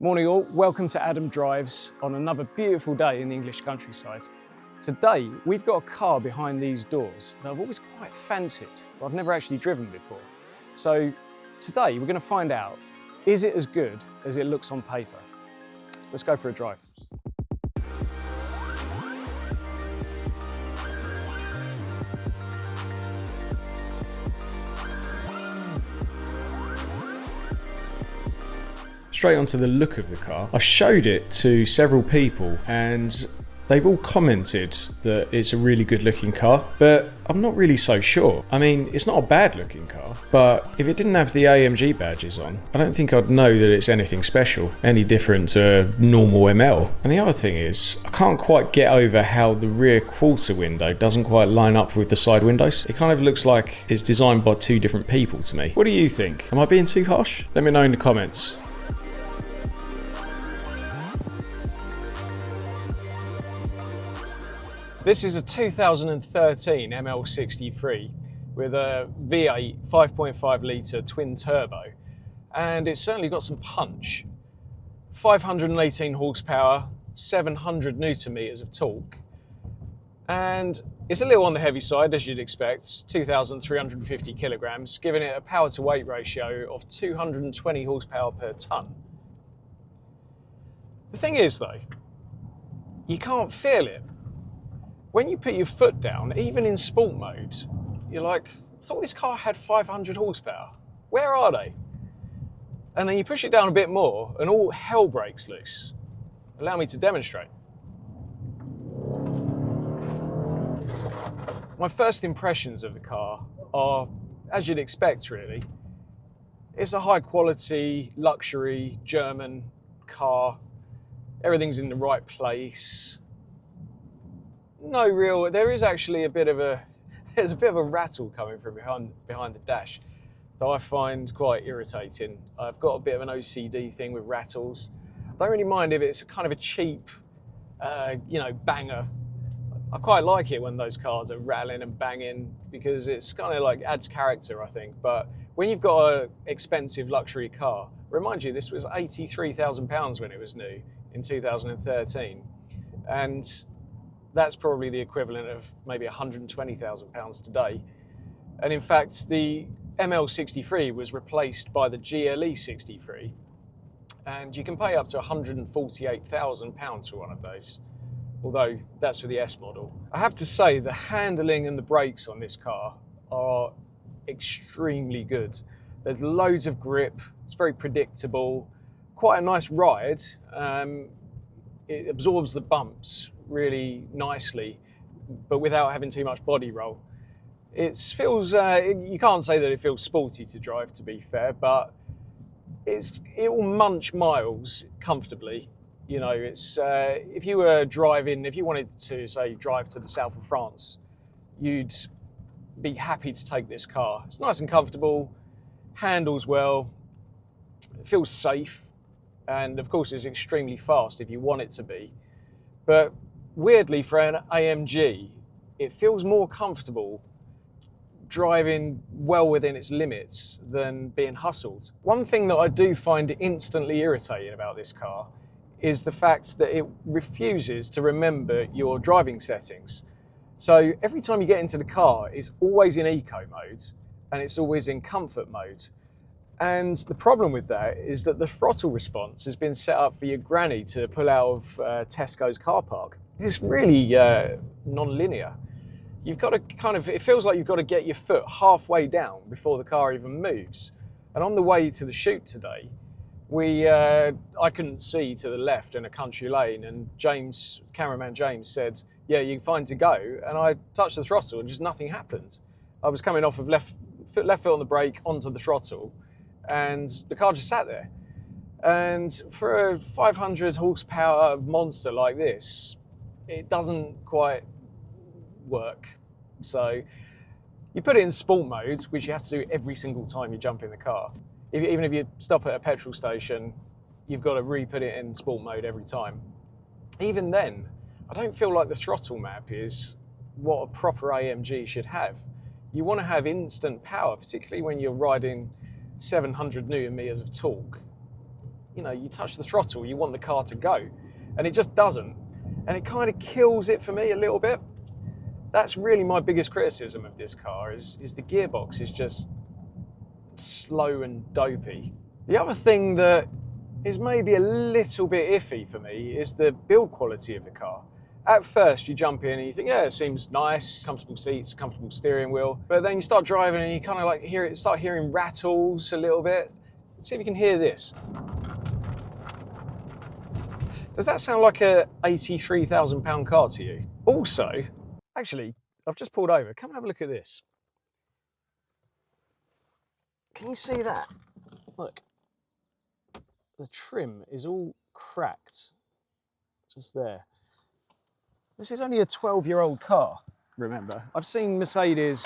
Morning all, welcome to Adam Drives on another beautiful day in the English countryside. Today we've got a car behind these doors that I've always quite fancied, but I've never actually driven before. So today we're going to find out, is it as good as it looks on paper? Let's go for a drive. Straight onto the look of the car. I've showed it to several people and they've all commented that it's a really good looking car, but I'm not really so sure. I mean, it's not a bad looking car, but if it didn't have the AMG badges on, I don't think I'd know that it's anything special, any different to normal ML. And the other thing is, I can't quite get over how the rear quarter window doesn't quite line up with the side windows. It kind of looks like it's designed by two different people to me. What do you think? Am I being too harsh? Let me know in the comments. This is a 2013 ML63 with a V8 5.5 litre twin turbo, and it's certainly got some punch. 518 horsepower, 700 newton meters of torque, and it's a little on the heavy side as you'd expect, 2,350 kilograms, giving it a power to weight ratio of 220 horsepower per tonne. The thing is though, you can't feel it. When you put your foot down, even in sport mode, you're like, I thought this car had 500 horsepower. Where are they? And then you push it down a bit more and all hell breaks loose. Allow me to demonstrate. My first impressions of the car are, as you'd expect really, it's a high quality, luxury German car. Everything's in the right place. There is actually there's a bit of a rattle coming from behind the dash that I find quite irritating. I've got a bit of an OCD thing with rattles. I don't really mind if it's kind of a cheap, banger. I quite like it when those cars are rattling and banging because it's kind of like adds character, I think. But when you've got an expensive luxury car, remind you, this was £83,000 when it was new in 2013. And that's probably the equivalent of maybe £120,000 today. And in fact, the ML63 was replaced by the GLE 63, and you can pay up to £148,000 for one of those, although that's for the S model. I have to say, the handling and the brakes on this car are extremely good. There's loads of grip, it's very predictable, quite a nice ride. It absorbs the bumps really nicely, but without having too much body roll. It feels, you can't say that it feels sporty to drive, to be fair, but it will munch miles comfortably. You know, it's if you wanted to say drive to the south of France, you'd be happy to take this car. It's nice and comfortable, handles well, it feels safe, and of course it's extremely fast if you want it to be. But weirdly, for an AMG, it feels more comfortable driving well within its limits than being hustled. One thing that I do find instantly irritating about this car is the fact that it refuses to remember your driving settings. So every time you get into the car, it's always in eco mode and it's always in comfort mode. And the problem with that is that the throttle response has been set up for your granny to pull out of Tesco's car park. It's really non-linear. You've got to it feels like you've got to get your foot halfway down before the car even moves. And on the way to the shoot today, I couldn't see to the left in a country lane, and cameraman James said, yeah, you're fine to go. And I touched the throttle and just nothing happened. I was coming off of left foot on the brake onto the throttle, and the car just sat there. And for a 500 horsepower monster like this, it doesn't quite work. So you put it in sport mode, which you have to do every single time you jump in the car. Even if you stop at a petrol station, you've got to re-put it in sport mode every time. Even then, I don't feel like the throttle map is what a proper AMG should have. You want to have instant power, particularly when you're riding 700 newton meters of torque. you know, you touch the throttle, you want the car to go, and it just doesn't. And it kind of kills it for me a little bit. That's really my biggest criticism of this car is the gearbox is just slow and dopey. The other thing that is maybe a little bit iffy for me is the build quality of the car. At first you jump in and you think, yeah, it seems nice, comfortable seats, comfortable steering wheel, but then you start driving and you kind of like start hearing rattles a little bit. Let's see if you can hear this. Does that sound like a £83,000 car to you? Also, actually, I've just pulled over. Come and have a look at this. Can you see that? Look, the trim is all cracked, just there. This is only a 12-year-old car, remember. I've seen Mercedes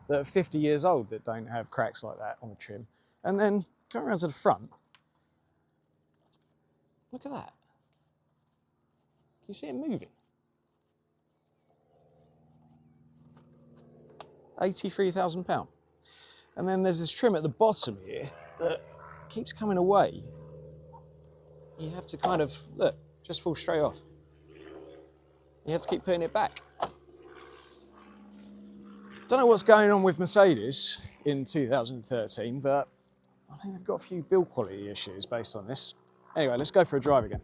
that are 50 years old that don't have cracks like that on the trim. And then go around to the front. Look at that. Can you see it moving? £83,000. And then there's this trim at the bottom here that keeps coming away. You have to kind of, look, just fall straight off. You have to keep putting it back. Don't know what's going on with Mercedes in 2013, but I think they've got a few build quality issues based on this. Anyway, let's go for a drive again.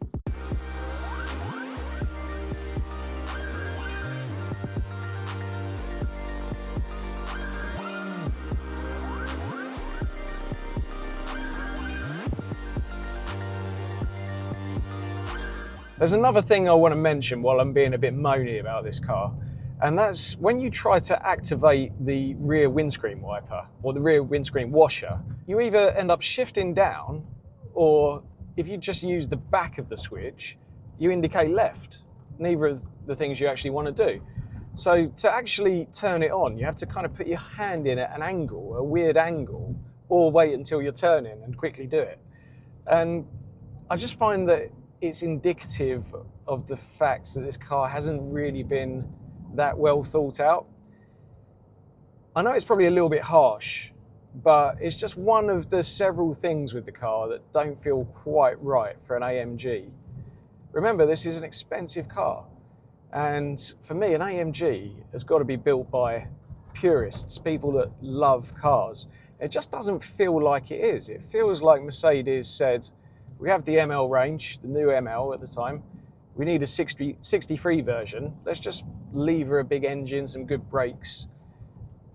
There's another thing I want to mention while I'm being a bit moany about this car, and that's when you try to activate the rear windscreen wiper or the rear windscreen washer, you either end up shifting down, or if you just use the back of the switch, you indicate left. Neither of the things you actually want to do. So to actually turn it on, you have to kind of put your hand in at an angle, a weird angle, or wait until you're turning and quickly do it. And I just find that it's indicative of the fact that this car hasn't really been that well thought out. I know it's probably a little bit harsh, but it's just one of the several things with the car that don't feel quite right for an AMG. Remember, this is an expensive car, and for me, an AMG has got to be built by purists, people that love cars. It just doesn't feel like it is. It feels like Mercedes said, we have the ML range, the new ML at the time. We need a 63 version. Let's just lever a big engine, some good brakes.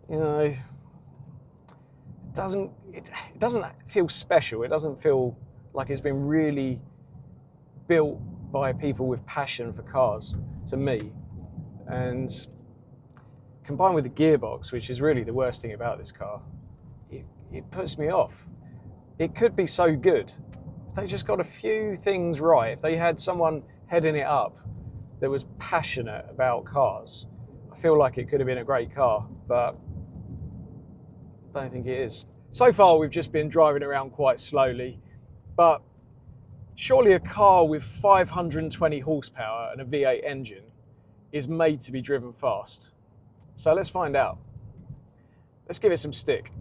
You know, it doesn't feel special. It doesn't feel like it's been really built by people with passion for cars, to me. And combined with the gearbox, which is really the worst thing about this car, it puts me off. It could be so good. If they just got a few things right, if they had someone heading it up that was passionate about cars, I feel like it could have been a great car, but I don't think it is. So far, we've just been driving around quite slowly, but surely a car with 520 horsepower and a V8 engine is made to be driven fast. So let's find out. Let's give it some stick.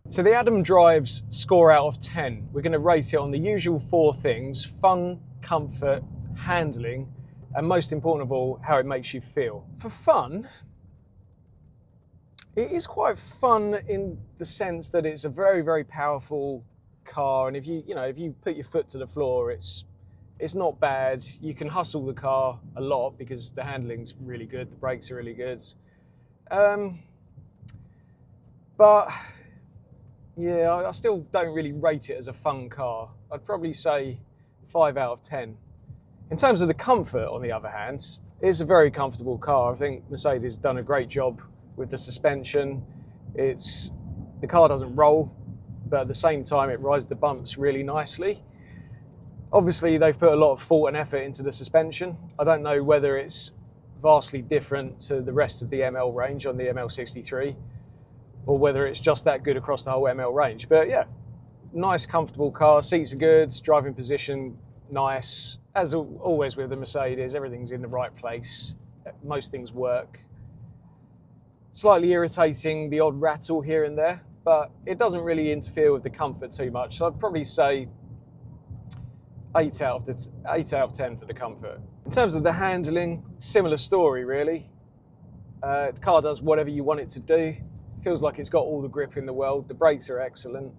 So the Adam Drive's score out of 10, we're going to rate it on the usual 4 things: fun, comfort, handling, and most important of all, how it makes you feel. For fun, it is quite fun in the sense that it's a very, very powerful car, and if you put your foot to the floor, it's not bad. You can hustle the car a lot because the handling's really good, the brakes are really good. But yeah, I still don't really rate it as a fun car. I'd probably say 5 out of 10. In terms of the comfort, on the other hand, it's a very comfortable car. I think Mercedes has done a great job with the suspension. The car doesn't roll, but at the same time it rides the bumps really nicely. Obviously they've put a lot of thought and effort into the suspension. I don't know whether it's vastly different to the rest of the ML range on the ML63, or whether it's just that good across the whole ML range. But yeah, nice, comfortable car. Seats are good, driving position nice. As always with the Mercedes, everything's in the right place. Most things work. Slightly irritating, the odd rattle here and there, but it doesn't really interfere with the comfort too much. So I'd probably say 8 out of 10 for the comfort. In terms of the handling, similar story really. The car does whatever you want it to do. It feels like it's got all the grip in the world. The brakes are excellent.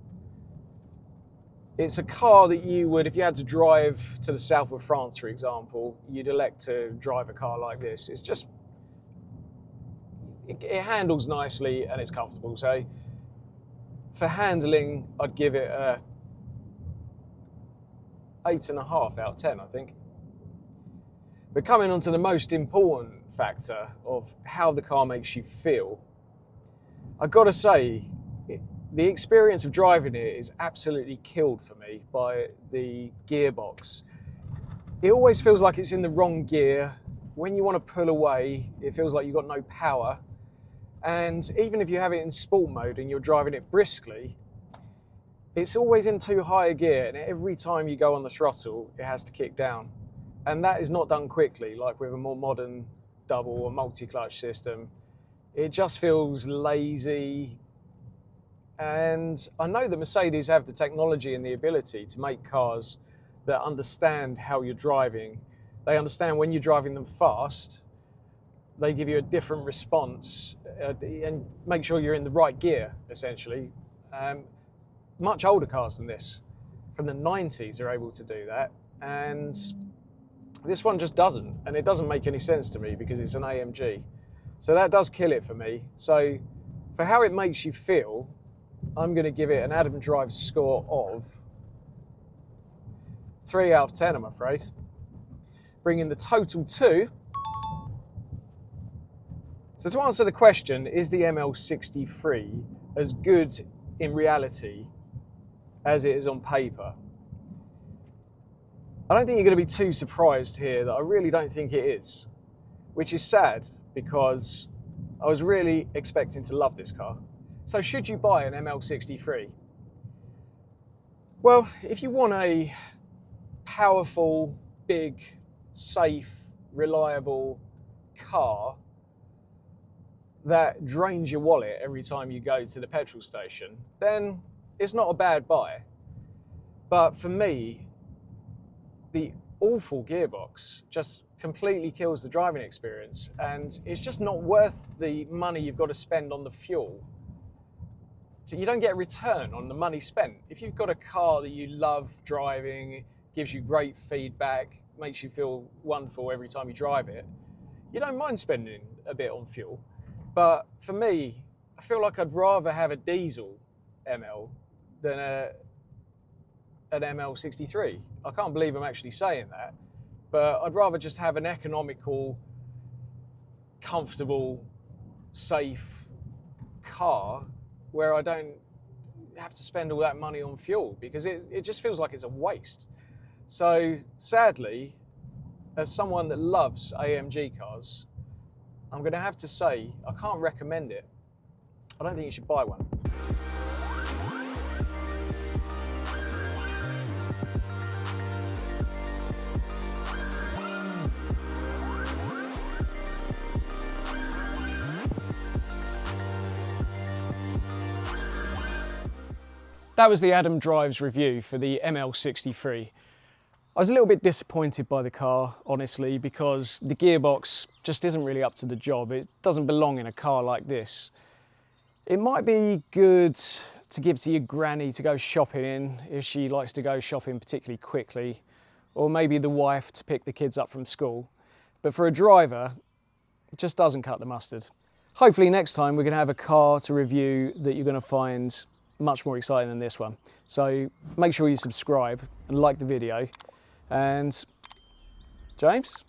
It's a car that you would, if you had to drive to the south of France, for example, you'd elect to drive a car like this. It's just, it handles nicely and it's comfortable. So for handling, I'd give it a 8.5 out of 10, I think. But coming on to the most important factor of how the car makes you feel, I've got to say, the experience of driving it is absolutely killed for me by the gearbox. It always feels like it's in the wrong gear. When you want to pull away, it feels like you've got no power. And even if you have it in sport mode and you're driving it briskly, it's always in too high a gear, and every time you go on the throttle, it has to kick down. And that is not done quickly, like with a more modern double or multi-clutch system. It just feels lazy. And I know that Mercedes have the technology and the ability to make cars that understand how you're driving. They understand when you're driving them fast, they give you a different response and make sure you're in the right gear, essentially. Much older cars than this, from the 90s, are able to do that. And this one just doesn't. And it doesn't make any sense to me because it's an AMG. So that does kill it for me. So for how it makes you feel, I'm going to give it an Adam Drive score of 3 out of 10, I'm afraid. Bringing the total to... So to answer the question, is the ML63 as good in reality as it is on paper? I don't think you're going to be too surprised here that I really don't think it is, which is sad because I was really expecting to love this car. So should you buy an ML63? Well, if you want a powerful, big, safe, reliable car that drains your wallet every time you go to the petrol station, then it's not a bad buy. But for me, the awful gearbox just completely kills the driving experience, and it's just not worth the money you've got to spend on the fuel. So you don't get a return on the money spent. If you've got a car that you love driving, gives you great feedback, makes you feel wonderful every time you drive it, you don't mind spending a bit on fuel. But for me, I feel like I'd rather have a diesel ML than an ML63. I can't believe I'm actually saying that, but I'd rather just have an economical, comfortable, safe car where I don't have to spend all that money on fuel, because it just feels like it's a waste. So sadly, as someone that loves AMG cars, I'm going to have to say I can't recommend it. I don't think you should buy one. that was the Adam Drives review for the ML63. I was a little bit disappointed by the car, honestly, because the gearbox just isn't really up to the job. It doesn't belong in a car like this. It might be good to give to your granny to go shopping in if she likes to go shopping particularly quickly, or maybe the wife to pick the kids up from school. But for a driver, it just doesn't cut the mustard. Hopefully next time we're going to have a car to review that you're going to find much more exciting than this one. So make sure you subscribe and like the video. And James?